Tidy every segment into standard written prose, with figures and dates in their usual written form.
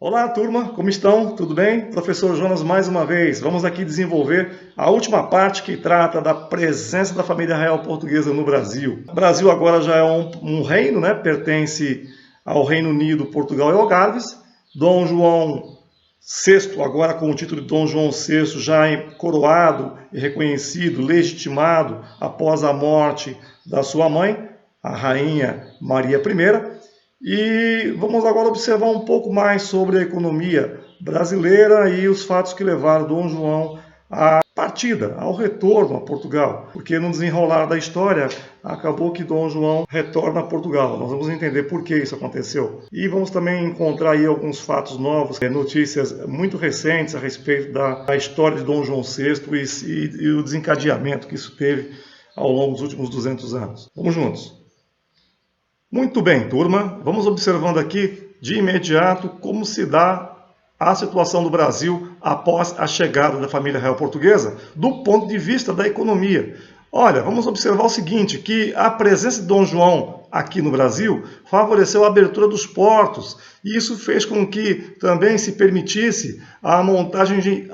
Olá, turma, como estão? Tudo bem? Professor Jonas mais uma vez. Vamos aqui desenvolver a última parte que trata da presença da família real portuguesa no Brasil. O Brasil agora já é um reino, né? Pertence ao Reino Unido, Portugal e Algarves. Dom João VI, agora com o título de Dom João VI, já coroado e reconhecido, legitimado após a morte da sua mãe, a Rainha Maria I. E vamos agora observar um pouco mais sobre a economia brasileira e os fatos que levaram Dom João à partida, ao retorno a Portugal. Porque no desenrolar da história, acabou que Dom João retorna a Portugal. Nós vamos entender por que isso aconteceu. E vamos também encontrar aí alguns fatos novos, notícias muito recentes a respeito da história de Dom João VI e o desencadeamento que isso teve ao longo dos últimos 200 anos. Vamos juntos. Muito bem, turma, vamos observando aqui de imediato como se dá a situação do Brasil após a chegada da família real portuguesa, do ponto de vista da economia. Olha, vamos observar o seguinte, que a presença de Dom João aqui no Brasil favoreceu a abertura dos portos, e isso fez com que também se permitisse a montagem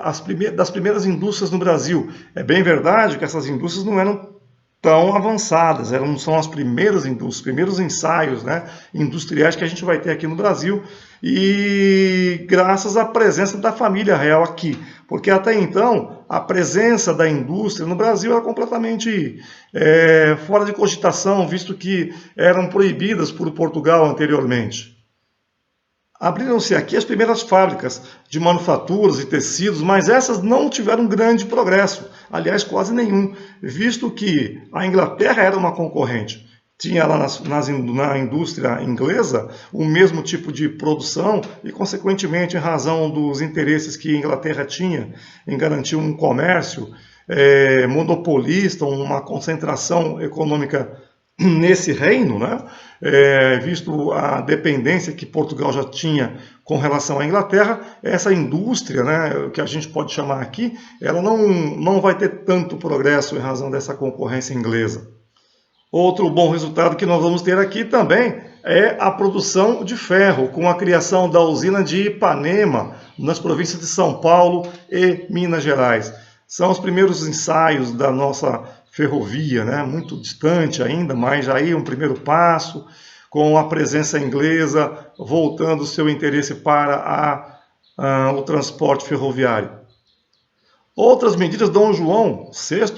das primeiras indústrias no Brasil. É bem verdade que essas indústrias não eram tão avançadas, são as primeiras indústrias, os primeiros ensaios, né, industriais que a gente vai ter aqui no Brasil, e graças à presença da família real aqui, porque até então a presença da indústria no Brasil era completamente fora de cogitação, visto que eram proibidas por Portugal anteriormente. Abriram-se aqui as primeiras fábricas de manufaturas e tecidos, mas essas não tiveram grande progresso, aliás, quase nenhum, visto que a Inglaterra era uma concorrente. Tinha lá na indústria inglesa o mesmo tipo de produção e, consequentemente, em razão dos interesses que a Inglaterra tinha em garantir um comércio monopolista, uma concentração econômica nesse reino, né? Visto a dependência que Portugal já tinha com relação à Inglaterra, essa indústria, né, que a gente pode chamar aqui, ela não vai ter tanto progresso em razão dessa concorrência inglesa. Outro bom resultado que nós vamos ter aqui também é a produção de ferro, com a criação da usina de Ipanema, nas províncias de São Paulo e Minas Gerais. São os primeiros ensaios da nossa ferrovia, né? Muito distante ainda, mas aí um primeiro passo, com a presença inglesa voltando o seu interesse para o transporte ferroviário. Outras medidas, Dom João VI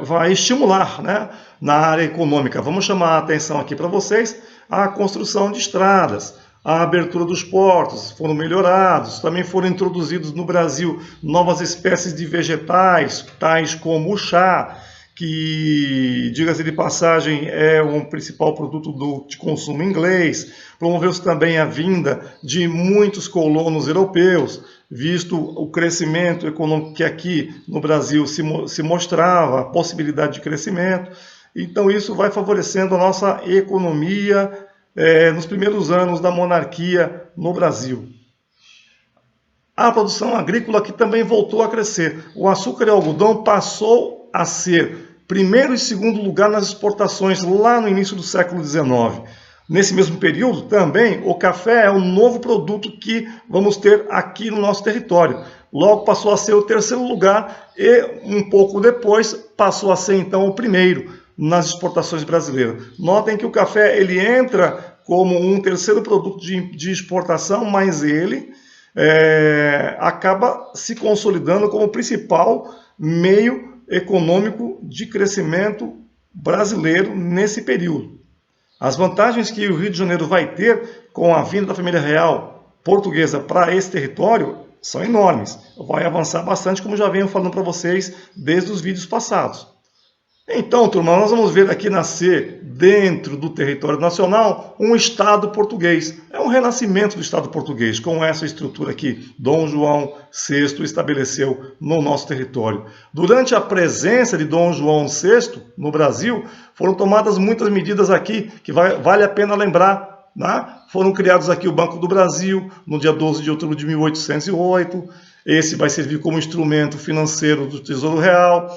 vai estimular, né, na área econômica. Vamos chamar a atenção aqui para vocês a construção de estradas, a abertura dos portos, foram melhorados, também foram introduzidos no Brasil novas espécies de vegetais, tais como o chá, que, diga-se de passagem, é um principal produto de consumo inglês. Promoveu-se também a vinda de muitos colonos europeus, visto o crescimento econômico que aqui no Brasil se mostrava, a possibilidade de crescimento. Então isso vai favorecendo a nossa economia nos primeiros anos da monarquia no Brasil. A produção agrícola que também voltou a crescer. O açúcar e o algodão passou a ser primeiro e segundo lugar nas exportações lá no início do século XIX. Nesse mesmo período, também, o café é um novo produto que vamos ter aqui no nosso território. Logo passou a ser o terceiro lugar e, um pouco depois, passou a ser, então, o primeiro nas exportações brasileiras. Notem que o café ele entra como um terceiro produto de exportação, mas ele acaba se consolidando como o principal meio econômico de crescimento brasileiro nesse período. As vantagens que o Rio de Janeiro vai ter com a vinda da família real portuguesa para esse território são enormes. Vai avançar bastante, como já venho falando para vocês desde os vídeos passados. Então, turma, nós vamos ver aqui nascer, dentro do território nacional, um Estado português. É um renascimento do Estado português, com essa estrutura que Dom João VI estabeleceu no nosso território. Durante a presença de Dom João VI no Brasil, foram tomadas muitas medidas aqui, que vale a pena lembrar, né? Foram criados aqui o Banco do Brasil, no dia 12 de outubro de 1808. Esse vai servir como instrumento financeiro do Tesouro Real.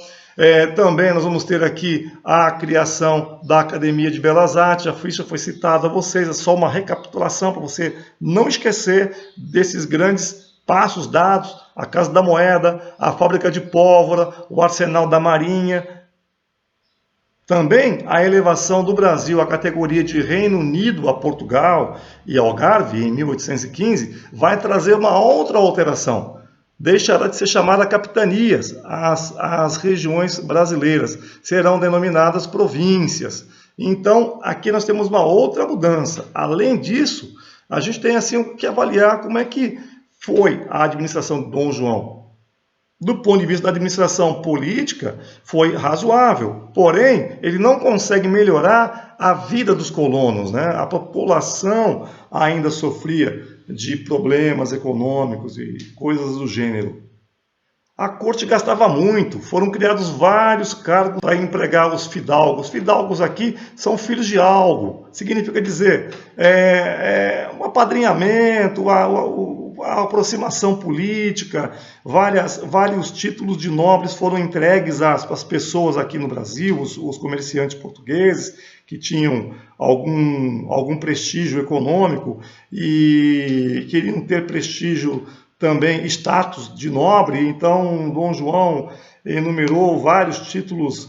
Também nós vamos ter aqui a criação da Academia de Belas Artes, já foi citado a vocês, é só uma recapitulação para você não esquecer desses grandes passos dados: a Casa da Moeda, a Fábrica de Pólvora, o Arsenal da Marinha. Também a elevação do Brasil à categoria de Reino Unido a Portugal e Algarve, em 1815, vai trazer uma outra alteração. Deixará de ser chamada capitanias, as regiões brasileiras serão denominadas províncias. Então, aqui nós temos uma outra mudança. Além disso, a gente tem assim que avaliar como é que foi a administração de Dom João. Do ponto de vista da administração política, foi razoável. Porém, ele não consegue melhorar a vida dos colonos, né? A população ainda sofria de problemas econômicos e coisas do gênero. A corte gastava muito, foram criados vários cargos para empregar os fidalgos. Fidalgos aqui são filhos de algo, significa dizer, um apadrinhamento, a aproximação política, vários títulos de nobres foram entregues às pessoas aqui no Brasil, os comerciantes portugueses, que tinham algum prestígio econômico e queriam ter prestígio também, status de nobre. Então Dom João enumerou vários títulos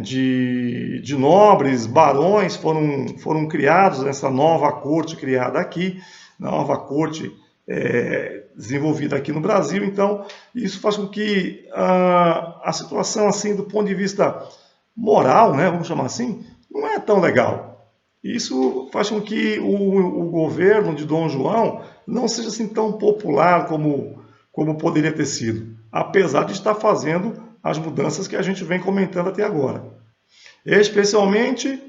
de nobres, barões foram criados nessa nova corte criada aqui, nova corte desenvolvida aqui no Brasil. Então isso faz com que a situação, assim, do ponto de vista moral, né, vamos chamar assim, não é tão legal. Isso faz com que o governo de Dom João não seja assim tão popular como poderia ter sido, apesar de estar fazendo as mudanças que a gente vem comentando até agora. Especialmente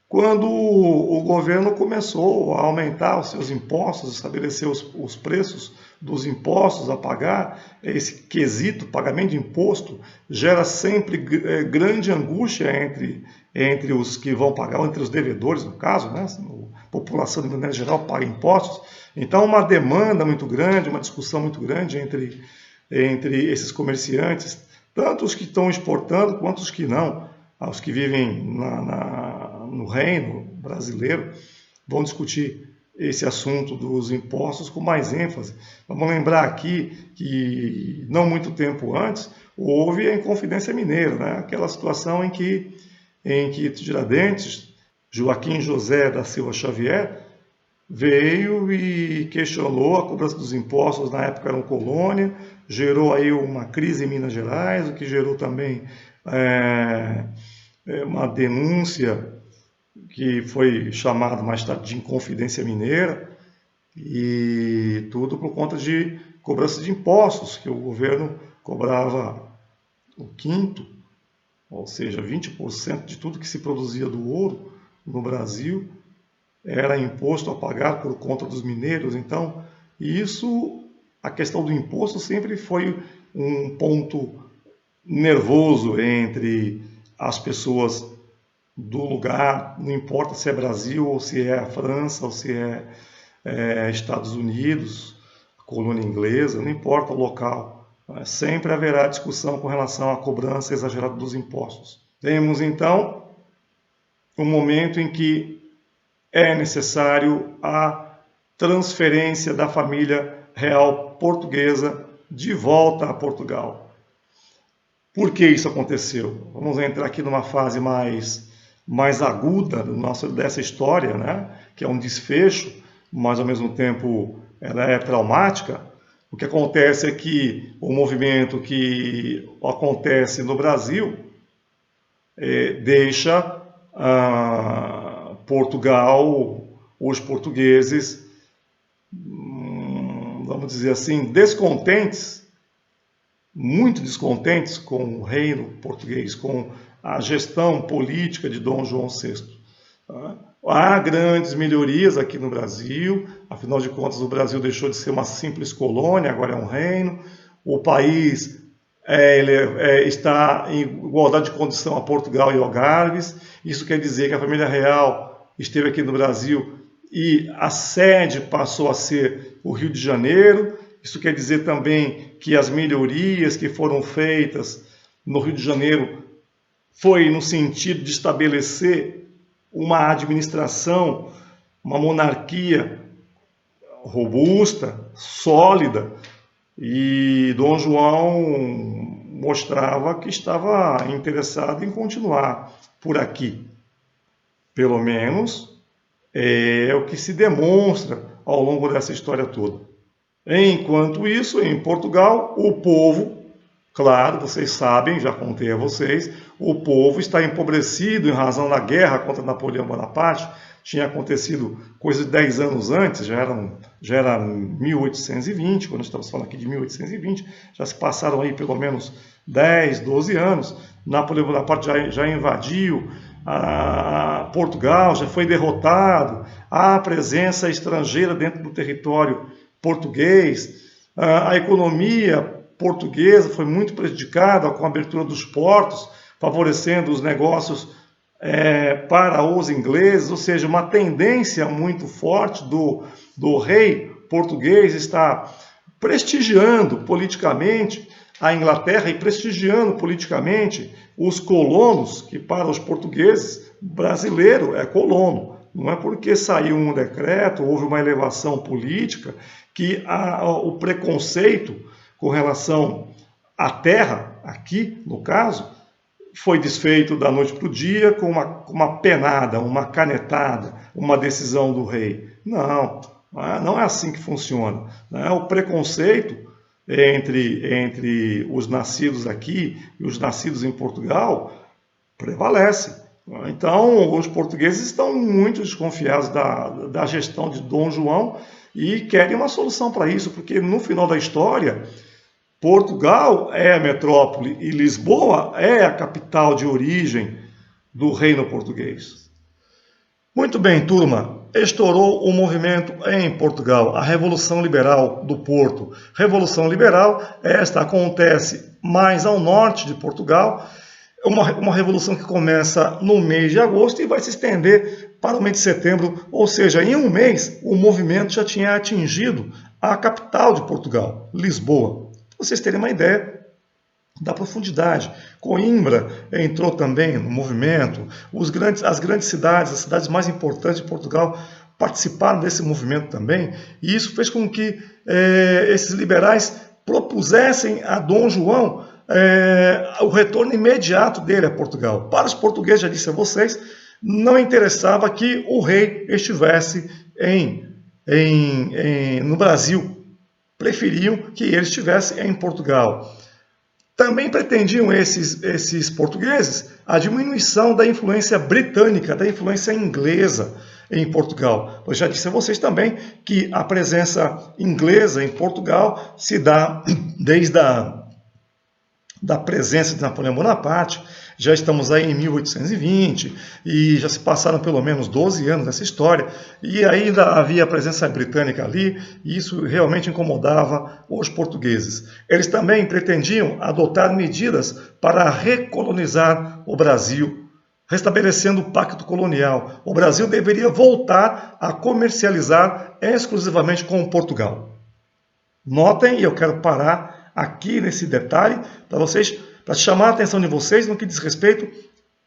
quando o governo começou a aumentar os seus impostos, estabelecer os preços dos impostos a pagar. Esse quesito, pagamento de imposto, gera sempre grande angústia entre os que vão pagar, ou entre os devedores, no caso, né? A população, de maneira geral, paga impostos. Então, uma demanda muito grande, uma discussão muito grande entre esses comerciantes, tanto os que estão exportando quanto os que não. Os que vivem no reino brasileiro vão discutir esse assunto dos impostos com mais ênfase. Vamos lembrar aqui que, não muito tempo antes, houve a Inconfidência Mineira, né? Aquela situação em que Tiradentes, Joaquim José da Silva Xavier, veio e questionou a cobrança dos impostos. Na época eram colônia, gerou aí uma crise em Minas Gerais, o que gerou também uma denúncia que foi chamada mais tarde de Inconfidência Mineira, e tudo por conta de cobrança de impostos, que o governo cobrava o quinto, ou seja, 20% de tudo que se produzia do ouro no Brasil era imposto a pagar por conta dos mineiros. Então, a questão do imposto sempre foi um ponto nervoso entre as pessoas do lugar, não importa se é Brasil, ou se é a França, ou se é Estados Unidos, a colônia inglesa, não importa o local, sempre haverá discussão com relação à cobrança exagerada dos impostos. Temos então um momento em que é necessário a transferência da família real portuguesa de volta a Portugal. Por que isso aconteceu? Vamos entrar aqui numa fase mais aguda dessa história, né? Que é um desfecho, mas ao mesmo tempo ela é traumática. O que acontece é que o movimento que acontece no Brasil deixa Portugal, os portugueses, vamos dizer assim, descontentes, muito descontentes com o reino português, com a gestão política de Dom João VI. Há grandes melhorias aqui no Brasil, afinal de contas o Brasil deixou de ser uma simples colônia, agora é um reino. O país está em igualdade de condição a Portugal e Algarves. Isso quer dizer que a família real esteve aqui no Brasil e a sede passou a ser o Rio de Janeiro. Isso quer dizer também que as melhorias que foram feitas no Rio de Janeiro foi no sentido de estabelecer uma administração, uma monarquia robusta, sólida, e Dom João mostrava que estava interessado em continuar por aqui. Pelo menos é o que se demonstra ao longo dessa história toda. Enquanto isso, em Portugal, o povo, claro, vocês sabem, já contei a vocês, o povo está empobrecido em razão da guerra contra Napoleão Bonaparte. Tinha acontecido coisa de 10 anos antes, já era 1820, quando estamos falando aqui de 1820, já se passaram aí pelo menos 10, 12 anos. Napoleão Bonaparte já invadiu Portugal, já foi derrotado, há presença estrangeira dentro do território português, a economia portuguesa foi muito prejudicada com a abertura dos portos, favorecendo os negócios para os ingleses, ou seja, uma tendência muito forte do rei português está prestigiando politicamente a Inglaterra e prestigiando politicamente os colonos, que para os portugueses, brasileiro é colono. Não é porque saiu um decreto, houve uma elevação política, que o preconceito com relação à terra, aqui no caso, foi desfeito da noite para o dia com uma penada, uma canetada, uma decisão do rei. Não é assim que funciona. O preconceito entre os nascidos aqui e os nascidos em Portugal prevalece. Então, os portugueses estão muito desconfiados da gestão de Dom João e querem uma solução para isso, porque no final da história, Portugal é a metrópole e Lisboa é a capital de origem do reino português. Muito bem, turma. Estourou o movimento em Portugal, a Revolução Liberal do Porto. Revolução Liberal, esta acontece mais ao norte de Portugal, uma revolução que começa no mês de agosto e vai se estender para o mês de setembro, ou seja, em um mês o movimento já tinha atingido a capital de Portugal, Lisboa. Para vocês terem uma ideia da profundidade. Coimbra entrou também no movimento, as grandes cidades, as cidades mais importantes de Portugal participaram desse movimento também, e isso fez com que esses liberais propusessem a Dom João o retorno imediato dele a Portugal. Para os portugueses, já disse a vocês, não interessava que o rei estivesse no Brasil, preferiam que ele estivesse em Portugal. Também pretendiam esses portugueses a diminuição da influência britânica, da influência inglesa em Portugal. Eu já disse a vocês também que a presença inglesa em Portugal se dá desde da presença de Napoleão Bonaparte. Já estamos aí em 1820 e já se passaram pelo menos 12 anos dessa história e ainda havia a presença britânica ali e isso realmente incomodava os portugueses. Eles também pretendiam adotar medidas para recolonizar o Brasil, restabelecendo o pacto colonial. O Brasil deveria voltar a comercializar exclusivamente com Portugal. Notem, e eu quero parar aqui nesse detalhe para chamar a atenção de vocês no que diz respeito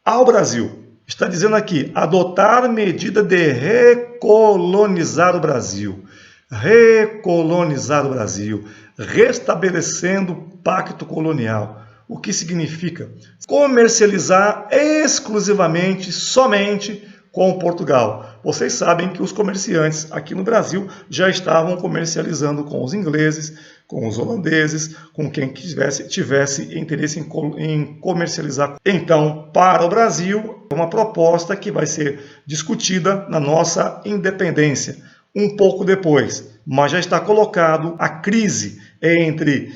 ao Brasil. Está dizendo aqui, adotar medida de recolonizar o Brasil. Recolonizar o Brasil, restabelecendo o pacto colonial. O que significa? Comercializar exclusivamente, somente com Portugal. Vocês sabem que os comerciantes aqui no Brasil já estavam comercializando com os ingleses, com os holandeses, com quem tivesse interesse em comercializar. Então, para o Brasil, é uma proposta que vai ser discutida na nossa independência, um pouco depois. Mas já está colocado a crise entre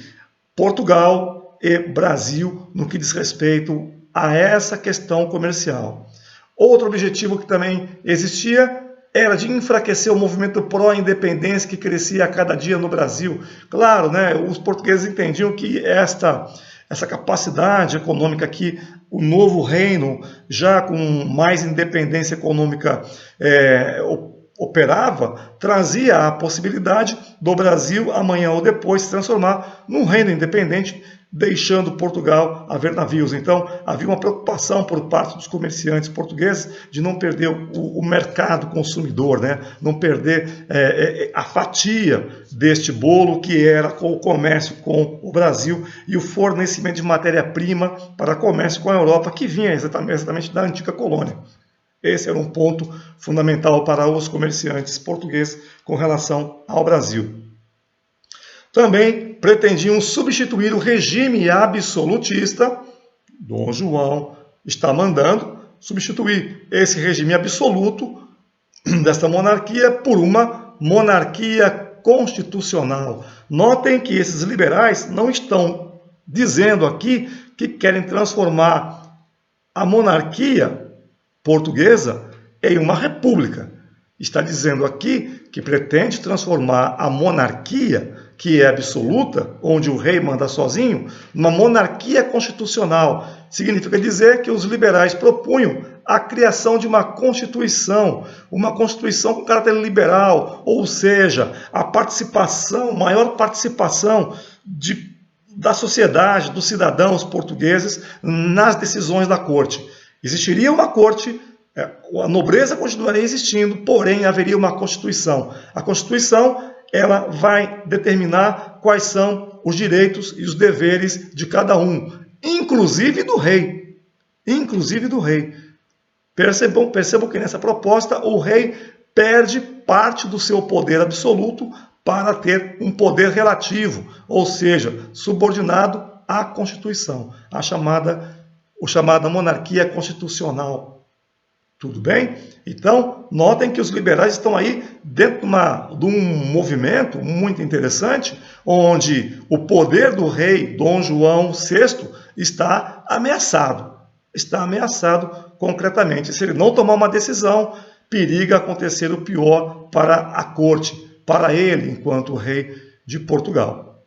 Portugal e Brasil no que diz respeito a essa questão comercial. Outro objetivo que também existia era de enfraquecer o movimento pró-independência que crescia a cada dia no Brasil. Claro, os portugueses entendiam que essa capacidade econômica que o novo reino, já com mais independência econômica, operava, trazia a possibilidade do Brasil, amanhã ou depois, se transformar num reino independente deixando Portugal haver navios. Então, havia uma preocupação por parte dos comerciantes portugueses de não perder o mercado consumidor, né? Não perder a fatia deste bolo que era com o comércio com o Brasil e o fornecimento de matéria-prima para comércio com a Europa, que vinha exatamente da antiga colônia. Esse era um ponto fundamental para os comerciantes portugueses com relação ao Brasil. Também pretendiam substituir o regime absolutista. Dom João está mandando substituir esse regime absoluto desta monarquia por uma monarquia constitucional. Notem que esses liberais não estão dizendo aqui que querem transformar a monarquia portuguesa em uma república. Está dizendo aqui que pretende transformar a monarquia, que é absoluta, onde o rei manda sozinho, numa monarquia constitucional. Significa dizer que os liberais propunham a criação de uma constituição com caráter liberal, ou seja, a participação, maior participação da sociedade, dos cidadãos portugueses nas decisões da corte. Existiria uma corte, a nobreza continuaria existindo, porém haveria uma Constituição. A Constituição, ela vai determinar quais são os direitos e os deveres de cada um, inclusive do rei. Inclusive do rei. Percebam que nessa proposta o rei perde parte do seu poder absoluto para ter um poder relativo, ou seja, subordinado à Constituição, a chamada monarquia constitucional. Tudo bem? Então, notem que os liberais estão aí dentro de um movimento muito interessante, onde o poder do rei Dom João VI está ameaçado. Está ameaçado concretamente. Se ele não tomar uma decisão, periga acontecer o pior para a corte, para ele, enquanto rei de Portugal.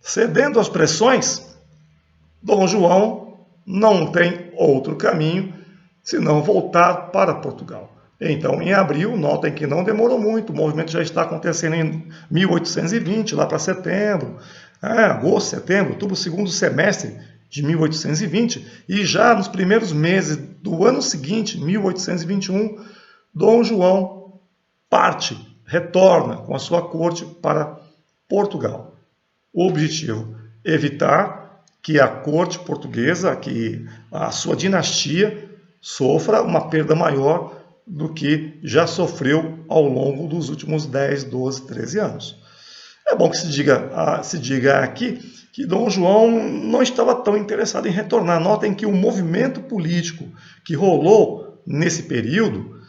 Cedendo às pressões, Dom João não tem outro caminho senão voltar para Portugal. Então, em abril, notem que não demorou muito, o movimento já está acontecendo em 1820, lá para setembro, agosto, setembro, outubro, segundo semestre de 1820, e já nos primeiros meses do ano seguinte, 1821, Dom João parte, retorna com a sua corte para Portugal. O objetivo, evitar que a corte portuguesa, que a sua dinastia, sofra uma perda maior do que já sofreu ao longo dos últimos 10, 12, 13 anos. É bom que se diga aqui que Dom João não estava tão interessado em retornar. Notem que o movimento político que rolou nesse período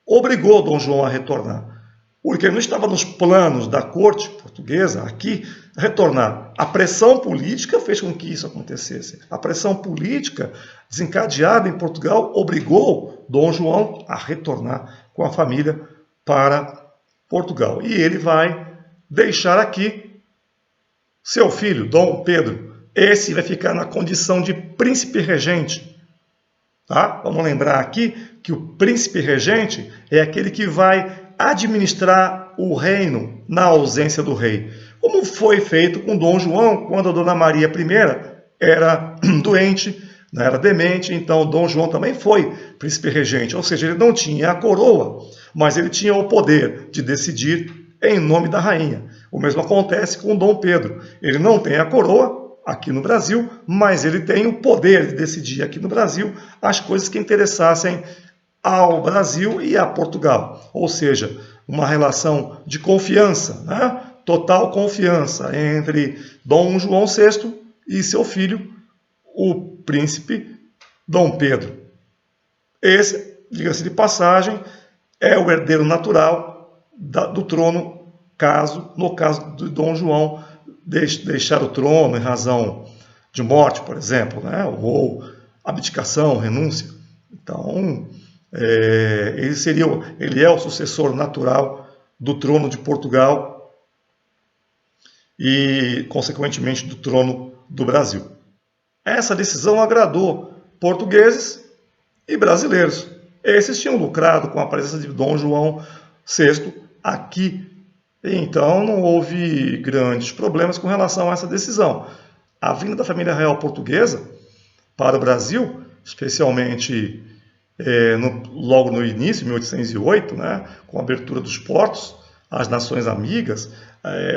obrigou Dom João a retornar, porque não estava nos planos da corte portuguesa aqui retornar. A pressão política fez com que isso acontecesse. A pressão política desencadeada em Portugal obrigou Dom João a retornar com a família para Portugal. E ele vai deixar aqui seu filho, Dom Pedro. Esse vai ficar na condição de príncipe regente. Tá? Vamos lembrar aqui que o príncipe regente é aquele que vai administrar o reino na ausência do rei. Como foi feito com Dom João, quando a Dona Maria I era doente, era demente, então Dom João também foi príncipe regente, ou seja, ele não tinha a coroa, mas ele tinha o poder de decidir em nome da rainha. O mesmo acontece com Dom Pedro. Ele não tem a coroa aqui no Brasil, mas ele tem o poder de decidir aqui no Brasil as coisas que interessassem ao Brasil e a Portugal. Ou seja, uma relação de confiança, né? Total confiança entre Dom João VI e seu filho, o príncipe Dom Pedro. Esse, diga-se de passagem, é o herdeiro natural do trono, no caso de Dom João deixar o trono em razão de morte, por exemplo, né? Ou abdicação, renúncia. Então, ele é o sucessor natural do trono de Portugal e, consequentemente, do trono do Brasil. Essa decisão agradou portugueses e brasileiros. Esses tinham lucrado com a presença de Dom João VI aqui Então não houve grandes problemas com relação a essa decisão. A vinda da família real portuguesa para o Brasil, especialmente logo no início, 1808, né, com a abertura dos portos às nações amigas,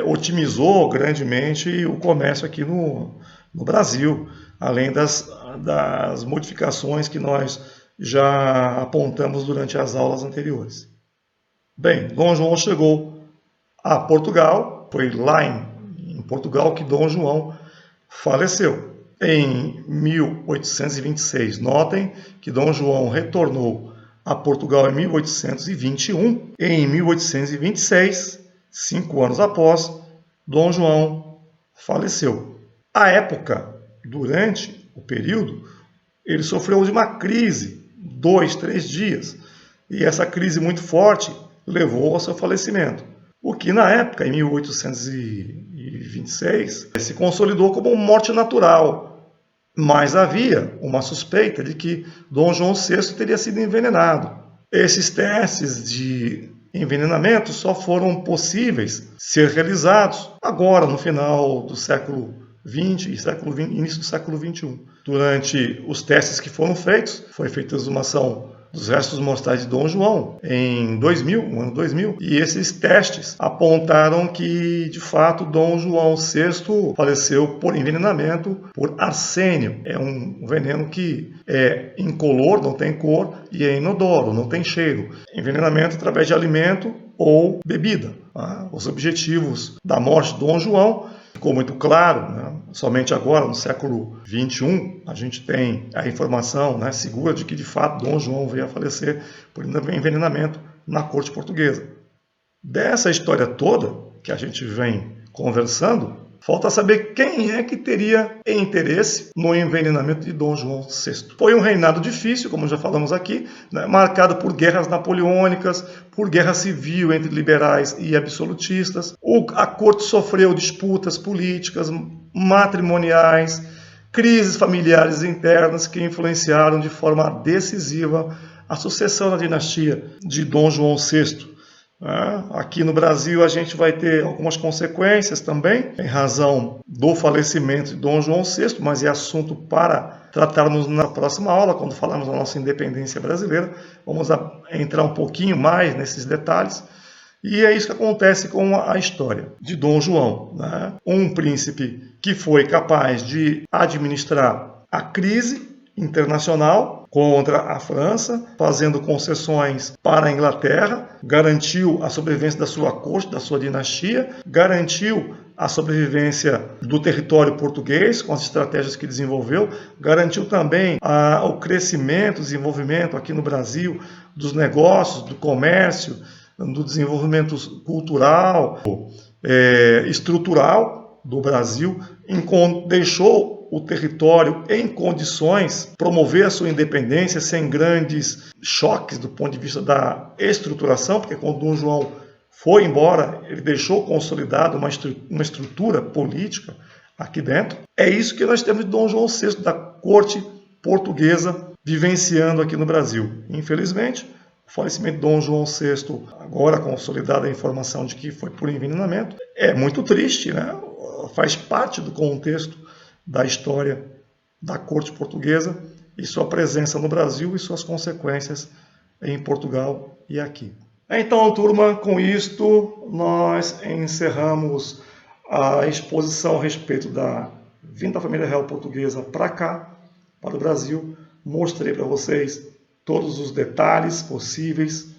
otimizou grandemente o comércio aqui no Brasil, além das modificações que nós já apontamos durante as aulas anteriores. Bem, Dom João chegou a Portugal, foi lá em Portugal que Dom João faleceu. Em 1826, notem que Dom João retornou a Portugal em 1821. Em 1826, 5 anos após, Dom João faleceu. À época, durante o período, ele sofreu de uma crise, 2, 3 dias, e essa crise muito forte levou ao seu falecimento. O que na época, em 1826, se consolidou como uma morte natural. Mas havia uma suspeita de que Dom João VI teria sido envenenado. Esses testes de envenenamento só foram possíveis ser realizados agora, no final do século XX e início do século XXI. Durante os testes que foram feitos, foi feita a exumação dos restos mortais de Dom João em 2000, no ano 2000, e esses testes apontaram que, de fato, Dom João VI faleceu por envenenamento por arsênio. É um veneno que é incolor, não tem cor, e é inodoro, não tem cheiro. Envenenamento através de alimento ou bebida. Os objetivos da morte de Dom João ficou muito claro, né? Somente agora, no século XXI, a gente tem a informação, né, segura de que, de fato, Dom João veio a falecer por envenenamento na corte portuguesa. Dessa história toda que a gente vem conversando, falta saber quem é que teria interesse no envenenamento de Dom João VI. Foi um reinado difícil, como já falamos aqui, né, marcado por guerras napoleônicas, por guerra civil entre liberais e absolutistas. A corte sofreu disputas políticas, matrimoniais, crises familiares internas que influenciaram de forma decisiva a sucessão da dinastia de Dom João VI. Aqui no Brasil a gente vai ter algumas consequências também, em razão do falecimento de Dom João VI, mas é assunto para tratarmos na próxima aula, quando falarmos da nossa independência brasileira. Vamos entrar um pouquinho mais nesses detalhes. E é isso que acontece com a história de Dom João, né? Um príncipe que foi capaz de administrar a crise internacional contra a França, fazendo concessões para a Inglaterra, garantiu a sobrevivência da sua corte, da sua dinastia, garantiu a sobrevivência do território português com as estratégias que desenvolveu, garantiu também o crescimento, o desenvolvimento aqui no Brasil dos negócios, do comércio, do desenvolvimento cultural, estrutural do Brasil, deixou o território em condições de promover a sua independência sem grandes choques do ponto de vista da estruturação, porque quando Dom João foi embora, ele deixou consolidada uma estrutura política aqui dentro. É isso que nós temos de Dom João VI, da corte portuguesa, vivenciando aqui no Brasil. Infelizmente, o falecimento de Dom João VI, agora consolidada a informação de que foi por envenenamento, é muito triste, né? Faz parte do contexto da história da corte portuguesa e sua presença no Brasil e suas consequências em Portugal e aqui. Então, turma, com isto nós encerramos a exposição a respeito da vinda da família real portuguesa para cá, para o Brasil. Mostrei para vocês todos os detalhes possíveis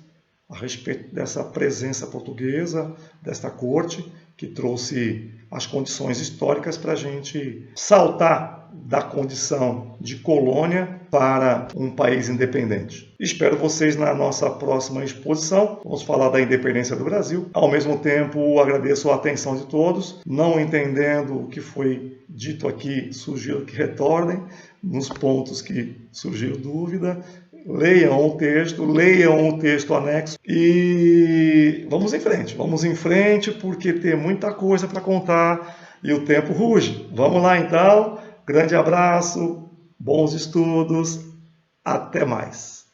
a respeito dessa presença portuguesa, desta corte, que trouxe as condições históricas para a gente saltar da condição de colônia para um país independente. Espero vocês na nossa próxima exposição. Vamos falar da independência do Brasil. Ao mesmo tempo, agradeço a atenção de todos. Não entendendo o que foi dito aqui, sugiro que retornem nos pontos que surgiu dúvida. Leiam o texto anexo e vamos em frente porque tem muita coisa para contar e o tempo ruge. Vamos lá então, grande abraço, bons estudos, até mais.